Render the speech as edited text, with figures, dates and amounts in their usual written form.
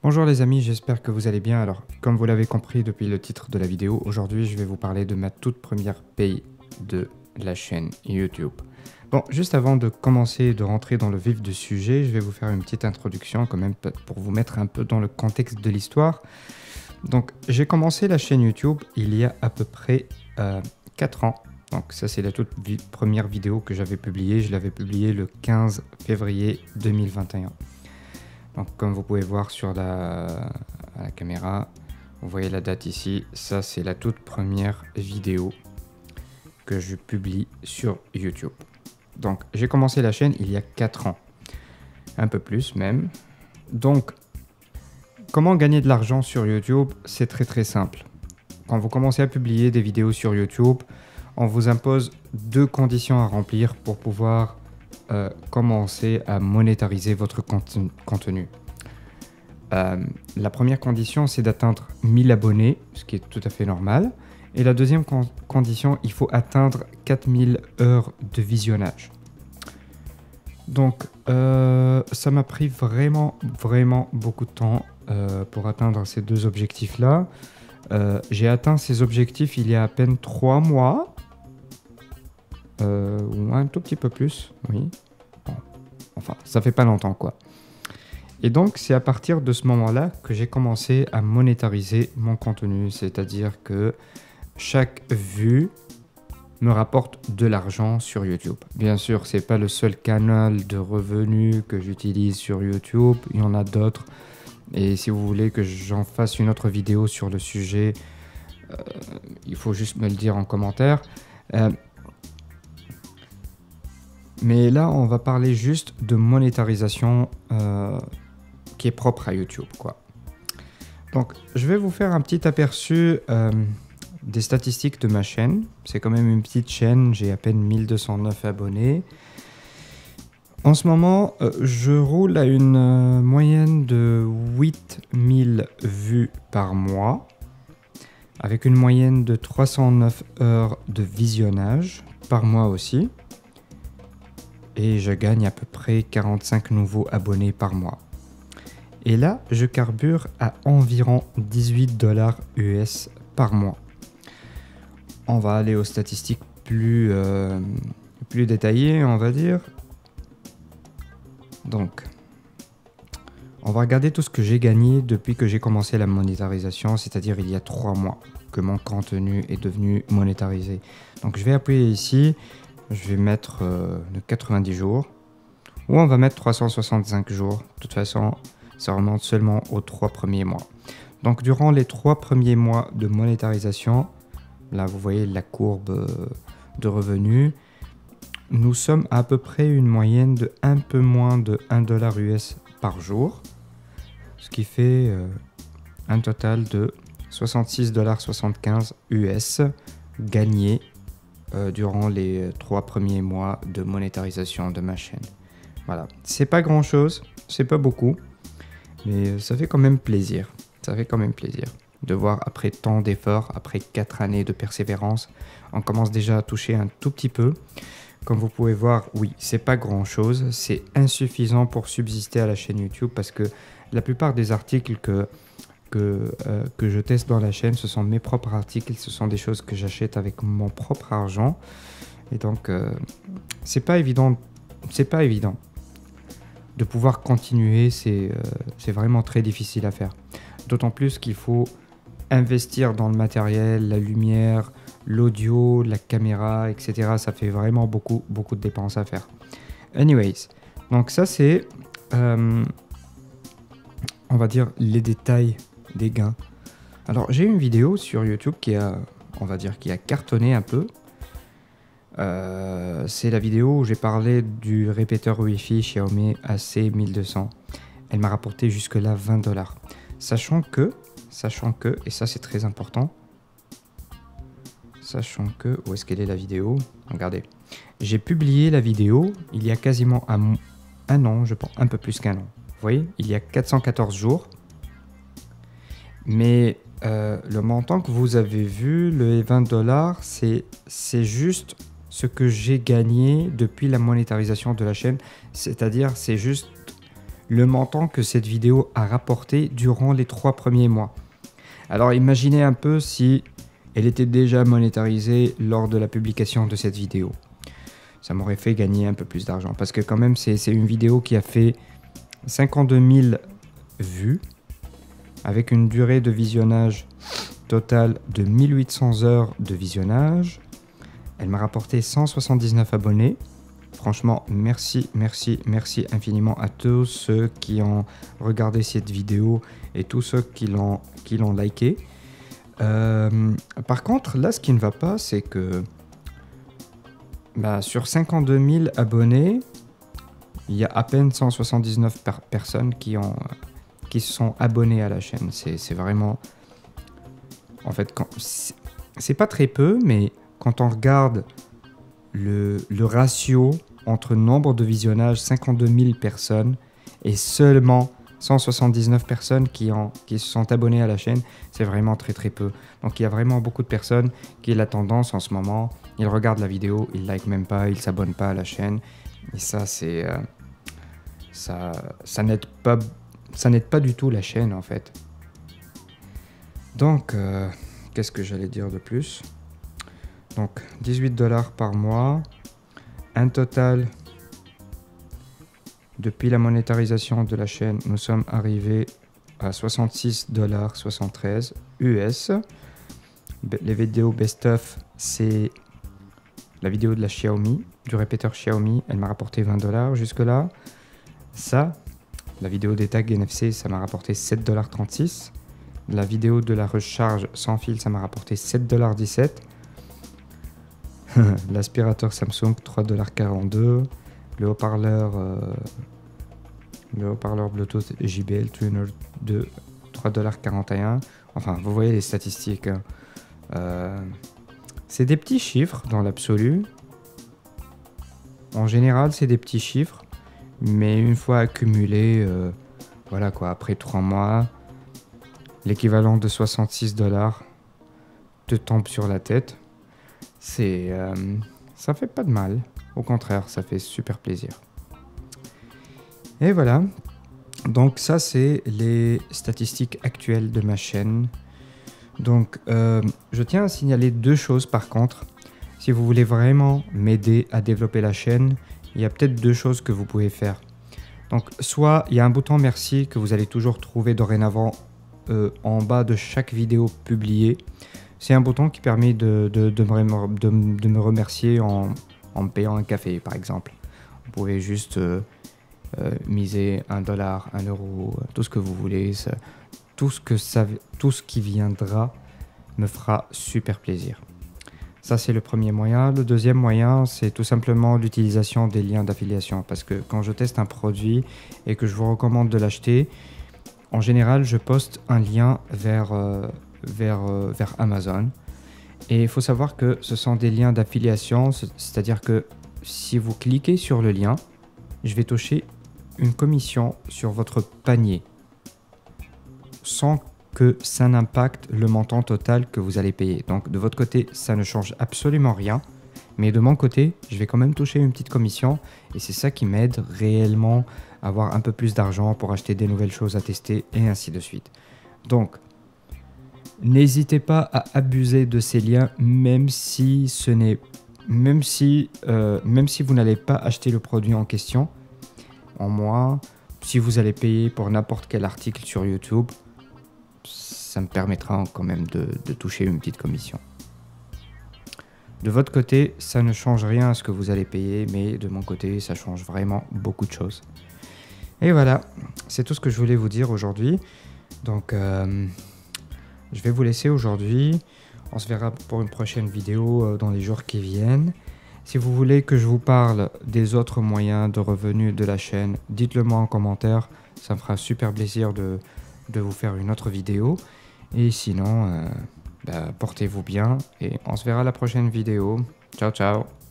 Bonjour les amis, j'espère que vous allez bien. Alors, comme vous l'avez compris depuis le titre de la vidéo, aujourd'hui je vais vous parler de ma toute première paye de la chaîne YouTube. Bon, juste avant de commencer et de rentrer dans le vif du sujet, je vais vous faire une petite introduction quand même pour vous mettre un peu dans le contexte de l'histoire. Donc, j'ai commencé la chaîne YouTube il y a à peu près 4 ans. Donc, ça c'est la toute première vidéo que j'avais publiée. Je l'avais publiée le 15 février 2021. Donc, comme vous pouvez voir sur la caméra, vous voyez la date ici. Ça, c'est la toute première vidéo que je publie sur YouTube. Donc, j'ai commencé la chaîne il y a 4 ans. Un peu plus même. Donc, comment gagner de l'argent sur YouTube? C'est très simple. Quand vous commencez à publier des vidéos sur YouTube, on vous impose 2 conditions à remplir pour pouvoir commencer à monétariser votre contenu. La première condition, c'est d'atteindre 1000 abonnés, ce qui est tout à fait normal. Et la deuxième condition, il faut atteindre 4000 heures de visionnage. Donc, ça m'a pris vraiment beaucoup de temps pour atteindre ces 2 objectifs-là. J'ai atteint ces objectifs il y a à peine 3 mois. Ou un tout petit peu plus, oui. Bon, enfin, ça fait pas longtemps, quoi. Et donc, c'est à partir de ce moment-là que j'ai commencé à monétariser mon contenu. C'est-à-dire que chaque vue me rapporte de l'argent sur YouTube. Bien sûr, c'est pas le seul canal de revenus que j'utilise sur YouTube. Il y en a d'autres. Et si vous voulez que j'en fasse une autre vidéo sur le sujet, il faut juste me le dire en commentaire. Mais là, on va parler juste de monétarisation qui est propre à YouTube, quoi. Donc, je vais vous faire un petit aperçu des statistiques de ma chaîne. C'est quand même une petite chaîne, j'ai à peine 1209 abonnés. En ce moment, je roule à une moyenne de 8000 vues par mois, avec une moyenne de 309 heures de visionnage par mois aussi. Et je gagne à peu près 45 nouveaux abonnés par mois. Et là, je carbure à environ 18 $ US par mois. On va aller aux statistiques plus détaillées, on va dire. Donc, on va regarder tout ce que j'ai gagné depuis que j'ai commencé la monétarisation, c'est-à-dire il y a 3 mois que mon contenu est devenu monétarisé. Donc, je vais appuyer ici. Je vais mettre 90 jours, ou on va mettre 365 jours. De toute façon, ça remonte seulement aux 3 premiers mois. Donc, durant les 3 premiers mois de monétarisation, là, vous voyez la courbe de revenus, nous sommes à peu près une moyenne de un peu moins de 1 $ US par jour, ce qui fait un total de 66,75 $ US gagnés durant les 3 premiers mois de monétarisation de ma chaîne. Voilà, c'est pas grand chose, c'est pas beaucoup, mais ça fait quand même plaisir. Ça fait quand même plaisir de voir après tant d'efforts, après 4 années de persévérance, on commence déjà à toucher un tout petit peu. Comme vous pouvez voir, oui, c'est pas grand chose, c'est insuffisant pour subsister à la chaîne YouTube parce que la plupart des articles que je teste dans la chaîne, ce sont mes propres articles, ce sont des choses que j'achète avec mon propre argent. Et donc, c'est pas évident de pouvoir continuer, c'est vraiment très difficile à faire. D'autant plus qu'il faut investir dans le matériel, la lumière, l'audio, la caméra, etc. Ça fait vraiment beaucoup de dépenses à faire. Anyways, donc ça c'est, on va dire, les détails des gains. Alors j'ai une vidéo sur YouTube qui a, on va dire, qui a cartonné un peu. C'est la vidéo où j'ai parlé du répéteur Wi-Fi Xiaomi AC1200. Elle m'a rapporté jusque là 20 $. Sachant que, et ça c'est très important, sachant que, où est-ce qu'elle est la vidéo? Regardez, j'ai publié la vidéo il y a quasiment un an, je pense, un peu plus qu'un an. Vous voyez, il y a 414 jours. Mais le montant que vous avez vu, le 20 $, c'est juste ce que j'ai gagné depuis la monétarisation de la chaîne. C'est-à-dire, c'est juste le montant que cette vidéo a rapporté durant les 3 premiers mois. Alors imaginez un peu si elle était déjà monétarisée lors de la publication de cette vidéo. Ça m'aurait fait gagner un peu plus d'argent parce que quand même c'est une vidéo qui a fait 52 000 vues avec une durée de visionnage totale de 1800 heures de visionnage. Elle m'a rapporté 179 abonnés. Franchement, merci infiniment à tous ceux qui ont regardé cette vidéo et tous ceux qui l'ont liké. Par contre, là, ce qui ne va pas, c'est que sur 52 000 abonnés, il y a à peine 179 personnes qui se sont abonnées à la chaîne. C'est vraiment... En fait, c'est pas très peu, mais quand on regarde le ratio entre nombre de visionnages, 52 000 personnes, et seulement 179 personnes qui se sont abonnées à la chaîne, c'est vraiment très peu. Donc il y a vraiment beaucoup de personnes qui ont la tendance en ce moment, ils regardent la vidéo, ils like même pas, ils s'abonnent pas à la chaîne. Et ça, c'est ça n'aide pas du tout la chaîne en fait. Donc qu'est-ce que j'allais dire de plus? Donc 18 $ par mois, un total. Depuis la monétarisation de la chaîne, nous sommes arrivés à 66,73 $ US. Les vidéos best-of, c'est la vidéo de la Xiaomi, du répéteur Xiaomi. Elle m'a rapporté 20 $ jusque-là. Ça, la vidéo des tags NFC, ça m'a rapporté 7,36 $. La vidéo de la recharge sans fil, ça m'a rapporté 7,17 $. L'aspirateur Samsung, 3,42 $. Le haut-parleur Bluetooth JBL Tuner de 3,41 $. Enfin, vous voyez les statistiques. C'est des petits chiffres dans l'absolu. En général, c'est des petits chiffres. Mais une fois accumulés, voilà quoi, après 3 mois, l'équivalent de 66 $ te tombe sur la tête. Ça fait pas de mal. Au contraire, ça fait super plaisir. Et voilà. Donc ça, c'est les statistiques actuelles de ma chaîne. Donc, je tiens à signaler 2 choses par contre. Si vous voulez vraiment m'aider à développer la chaîne, il y a peut-être 2 choses que vous pouvez faire. Donc, soit il y a un bouton merci que vous allez toujours trouver dorénavant en bas de chaque vidéo publiée. C'est un bouton qui permet de me remercier en me payant un café, par exemple. Vous pouvez juste miser $1, 1 €, tout ce que vous voulez. Tout ce qui viendra me fera super plaisir. Ça, c'est le premier moyen. Le deuxième moyen, c'est tout simplement l'utilisation des liens d'affiliation. Parce que quand je teste un produit et que je vous recommande de l'acheter, en général, je poste un lien vers Amazon. Et il faut savoir que ce sont des liens d'affiliation, c'est-à-dire que si vous cliquez sur le lien, je vais toucher une commission sur votre panier sans que ça n'impacte le montant total que vous allez payer. Donc de votre côté, ça ne change absolument rien, mais de mon côté, je vais quand même toucher une petite commission et c'est ça qui m'aide réellement à avoir un peu plus d'argent pour acheter des nouvelles choses à tester et ainsi de suite. Donc, n'hésitez pas à abuser de ces liens, même si vous n'allez pas acheter le produit en question. En moins, si vous allez payer pour n'importe quel article sur YouTube, ça me permettra quand même de toucher une petite commission. De votre côté, ça ne change rien à ce que vous allez payer, mais de mon côté, ça change vraiment beaucoup de choses. Et voilà, c'est tout ce que je voulais vous dire aujourd'hui. Donc, je vais vous laisser aujourd'hui. On se verra pour une prochaine vidéo dans les jours qui viennent. Si vous voulez que je vous parle des autres moyens de revenus de la chaîne, dites-le moi en commentaire. Ça me fera super plaisir de vous faire une autre vidéo. Et sinon, portez-vous bien et on se verra à la prochaine vidéo. Ciao, ciao!